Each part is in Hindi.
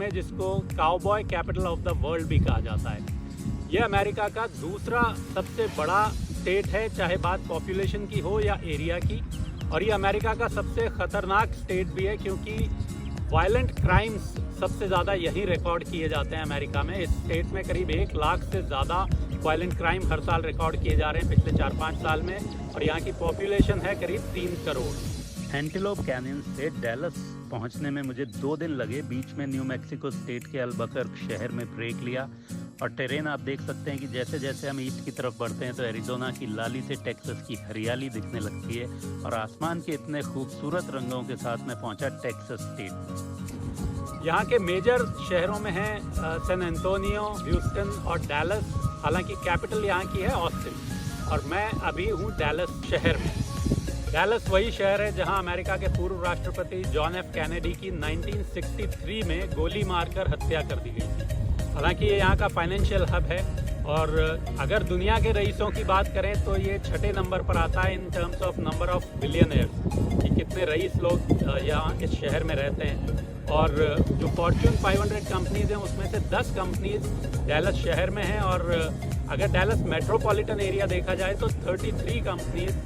में, जिसको cowboy capital of the world भी कहा जाता है। यह अमेरिका का दूसरा सबसे बड़ा स्टेट है, चाहे बात पॉपुलेशन की हो या एरिया की, और ये अमेरिका का सबसे ख़तरनाक स्टेट भी है क्योंकि वायलेंट क्राइम्स सबसे ज़्यादा यहीं रिकॉर्ड किए जाते हैं अमेरिका में। इस स्टेट में करीब 1 लाख से ज़्यादा वायलेंट क्राइम हर साल रिकॉर्ड किए जा रहे हैं पिछले 4-5 साल में, और यहाँ की पॉपुलेशन है करीब 3 करोड़। एंटीलोप कैनियन से डैलस पहुँचने में मुझे 2 दिन लगे। बीच में न्यू मैक्सिको स्टेट के अल्बकर्क शहर में ब्रेक लिया, और टेरेन आप देख सकते हैं कि जैसे जैसे हम ईस्ट की तरफ बढ़ते हैं तो एरिज़ोना की लाली से टेक्सास की हरियाली दिखने लगती है, और आसमान के इतने खूबसूरत रंगों के साथ मैं पहुंचा टेक्सास स्टेट। यहाँ के मेजर शहरों में हैं सैन एंटोनियो, ह्यूस्टन और डैलस। हालांकि कैपिटल यहाँ की है ऑस्टिन, और मैं अभी हूँ डैलस शहर में। डैलस वही शहर है जहाँ अमेरिका के पूर्व राष्ट्रपति जॉन एफ कैनेडी की 1963 में गोली मारकर हत्या कर दी गई थी। हालांकि ये यहाँ का फाइनेंशियल हब है, और अगर दुनिया के रईसों की बात करें तो ये 6ठे नंबर पर आता है in terms of number of billionaires, कि कितने रईस लोग यहाँ इस शहर में रहते हैं। और जो फॉर्च्यून 500 कंपनीज़ हैं उसमें से 10 कंपनीज़ डैलस शहर में हैं, और अगर डैलस मेट्रोपॉलिटन एरिया देखा जाए तो 33 कंपनीज़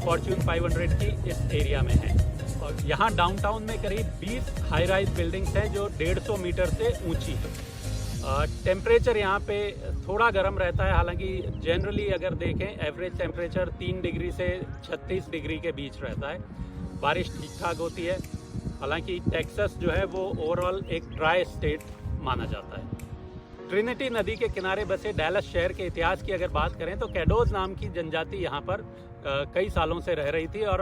फॉर्च्यून 500 की इस एरिया में हैं। और यहाँ डाउनटाउन में करीब 20 हाई राइज बिल्डिंग्स हैं जो 150 मीटर से ऊंची है। टेम्परेचर यहाँ पे थोड़ा गर्म रहता है, हालांकि जनरली अगर देखें एवरेज टेम्परेचर 3 डिग्री से 36 डिग्री के बीच रहता है। बारिश ठीक ठाक होती है। हालांकि टेक्सास जो है वो ओवरऑल एक ड्राई स्टेट माना जाता है। ट्रिनिटी नदी के किनारे बसे डैलस शहर के इतिहास की अगर बात करें तो कैडोज नाम की जनजाति यहाँ पर कई सालों से रह रही थी, और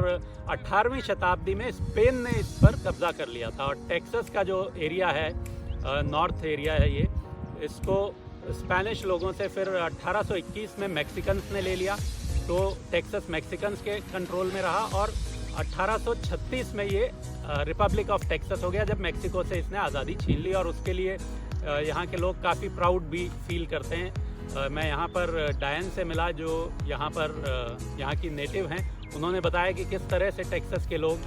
18वीं शताब्दी में स्पेन ने इस पर कब्जा कर लिया था। और टेक्सास का जो एरिया है, नॉर्थ एरिया है, ये इसको स्पेनिश लोगों से फिर 1821 में मैक्सिकन्स ने ले लिया, तो टेक्सास मैक्सिकन्स के कंट्रोल में रहा, और 1836 में ये रिपब्लिक ऑफ टेक्सास हो गया जब मैक्सिको से इसने आज़ादी छीन ली। और उसके लिए यहाँ के लोग काफ़ी प्राउड भी फील करते हैं। मैं यहाँ पर डायन से मिला जो यहाँ पर यहाँ की नेटिव हैं। उन्होंने बताया कि किस तरह से टेक्सास के लोग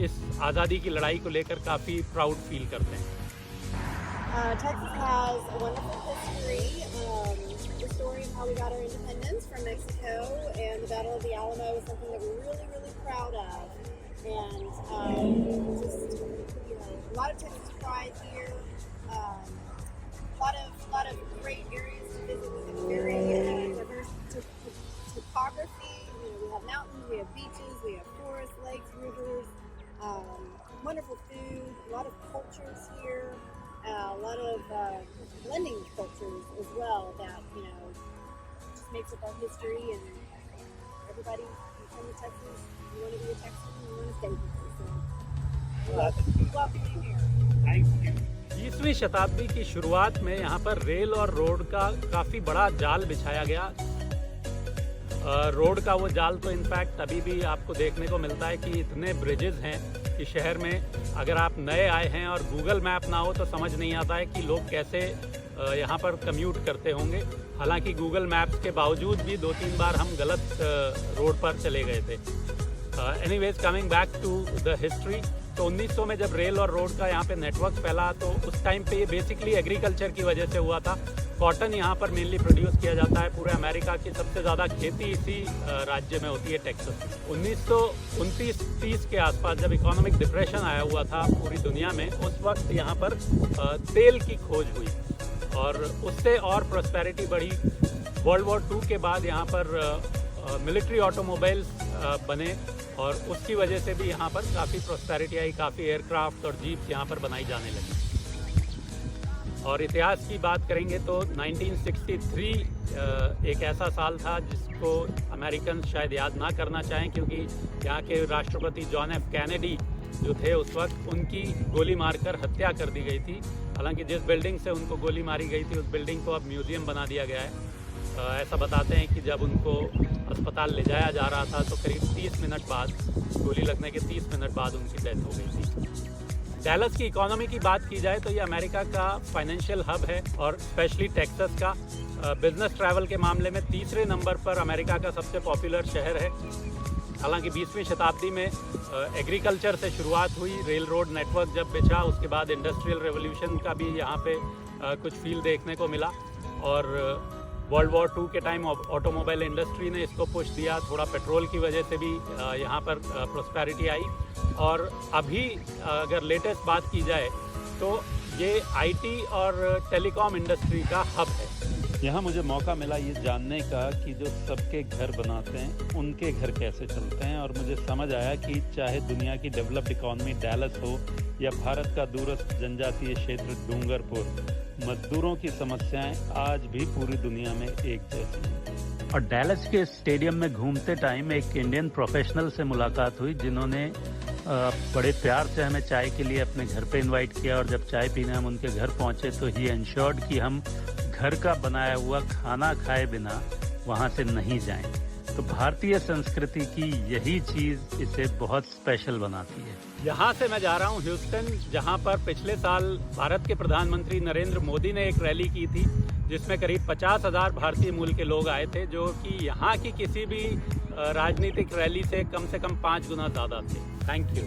इस आज़ादी की लड़ाई को लेकर काफ़ी प्राउड फील करते हैं। Texas has a wonderful history. The story of how we got our independence from Mexico and the Battle of the Alamo is something that we're really, really proud of. And just, a lot of Texas pride here. A lot of great areas to visit. We have very diverse topography. We have mountains, we have beaches, we have forests, lakes, rivers. Wonderful food. A lot of cultures here. A lot of blending cultures as well that just makes up our history, and everybody you come to Texas, you want to be a Texan, you want to stay here. So welcome you here. 20वीं शताब्दी की शुरुआत में यहाँ पर रेल और रोड का काफ़ी बड़ा जाल बिछाया गया। रोड का वो जाल तो इनफैक्ट अभी भी आपको देखने को मिलता है कि इतने ब्रिजेस हैं कि शहर में अगर आप नए आए हैं और गूगल मैप ना हो तो समझ नहीं आता है कि लोग कैसे यहाँ पर कम्यूट करते होंगे। हालांकि गूगल मैप्स के बावजूद भी 2-3 बार हम गलत रोड पर चले गए थे। Anyways coming back to the history, तो 1900 में जब रेल और रोड का यहाँ पे नेटवर्क फैला तो उस टाइम पे ये बेसिकली एग्रीकल्चर की वजह से हुआ था। कॉटन यहाँ पर मेनली प्रोड्यूस किया जाता है। पूरे अमेरिका की सबसे ज़्यादा खेती इसी राज्य में होती है, टेक्सास। 1929-30 के आसपास जब इकोनॉमिक डिप्रेशन आया हुआ था पूरी दुनिया में, उस वक्त यहाँ पर तेल की खोज हुई और उससे और प्रॉस्पेरिटी बढ़ी। वर्ल्ड वॉर 2 के बाद यहाँ पर मिलिट्री ऑटोमोबाइल्स बने और उसकी वजह से भी यहाँ पर काफ़ी प्रॉस्पेरिटी आई, काफ़ी एयरक्राफ्ट और जीप्स यहाँ पर बनाई जाने लगी। और इतिहास की बात करेंगे तो 1963 एक ऐसा साल था जिसको अमेरिकन शायद याद ना करना चाहें, क्योंकि यहाँ के राष्ट्रपति जॉन एफ कैनेडी जो थे उस वक्त, उनकी गोली मारकर हत्या कर दी गई थी। हालांकि जिस बिल्डिंग से उनको गोली मारी गई थी उस बिल्डिंग को अब म्यूज़ियम बना दिया गया है। ऐसा बताते हैं कि जब उनको अस्पताल ले जाया जा रहा था तो करीब 30 मिनट बाद, गोली लगने के 30 मिनट बाद उनकी डेथ हो गई थी। डैलस की इकोनॉमी की बात की जाए तो ये अमेरिका का फाइनेंशियल हब है और स्पेशली टेक्सास का बिजनेस ट्रैवल के मामले में तीसरे नंबर पर अमेरिका का सबसे पॉपुलर शहर है। हालांकि 20वीं शताब्दी में एग्रीकल्चर से शुरुआत हुई, रेल रोड नेटवर्क जब बिछा उसके बाद इंडस्ट्रियल रेवोल्यूशन का भी यहाँ पे कुछ फील देखने को मिला और वर्ल्ड वॉर 2 के टाइम ऑटोमोबाइल इंडस्ट्री ने इसको पुश दिया, थोड़ा पेट्रोल की वजह से भी यहाँ पर प्रॉस्पेरिटी आई। और अभी अगर लेटेस्ट बात की जाए तो ये आईटी और टेलीकॉम इंडस्ट्री का हब है। यहाँ मुझे मौका मिला ये जानने का कि जो सबके घर बनाते हैं उनके घर कैसे चलते हैं, और मुझे समझ आया कि चाहे दुनिया की डेवलप्ड इकॉनमी डैलस हो या भारत का दूरस्थ जनजातीय क्षेत्र डूंगरपुर, मजदूरों की समस्याएं आज भी पूरी दुनिया में एक जैसी हैं। और डैलस के स्टेडियम में घूमते टाइम एक इंडियन प्रोफेशनल से मुलाकात हुई जिन्होंने बड़े प्यार से हमें चाय के लिए अपने घर पे इनवाइट किया, और जब चाय पीने हम उनके घर पहुंचे तो ही एंश्योर्ड कि हम घर का बनाया हुआ खाना खाए बिना वहां से नहीं जाएं। तो भारतीय संस्कृति की यही चीज इसे बहुत स्पेशल बनाती है। यहाँ से मैं जा रहा हूँ ह्यूस्टन, जहाँ पर पिछले साल भारत के प्रधानमंत्री नरेंद्र मोदी ने एक रैली की थी जिसमें करीब 50,000 भारतीय मूल के लोग आए थे, जो कि यहाँ की किसी भी राजनीतिक रैली से कम 5 गुना ज़्यादा थे। Thank you.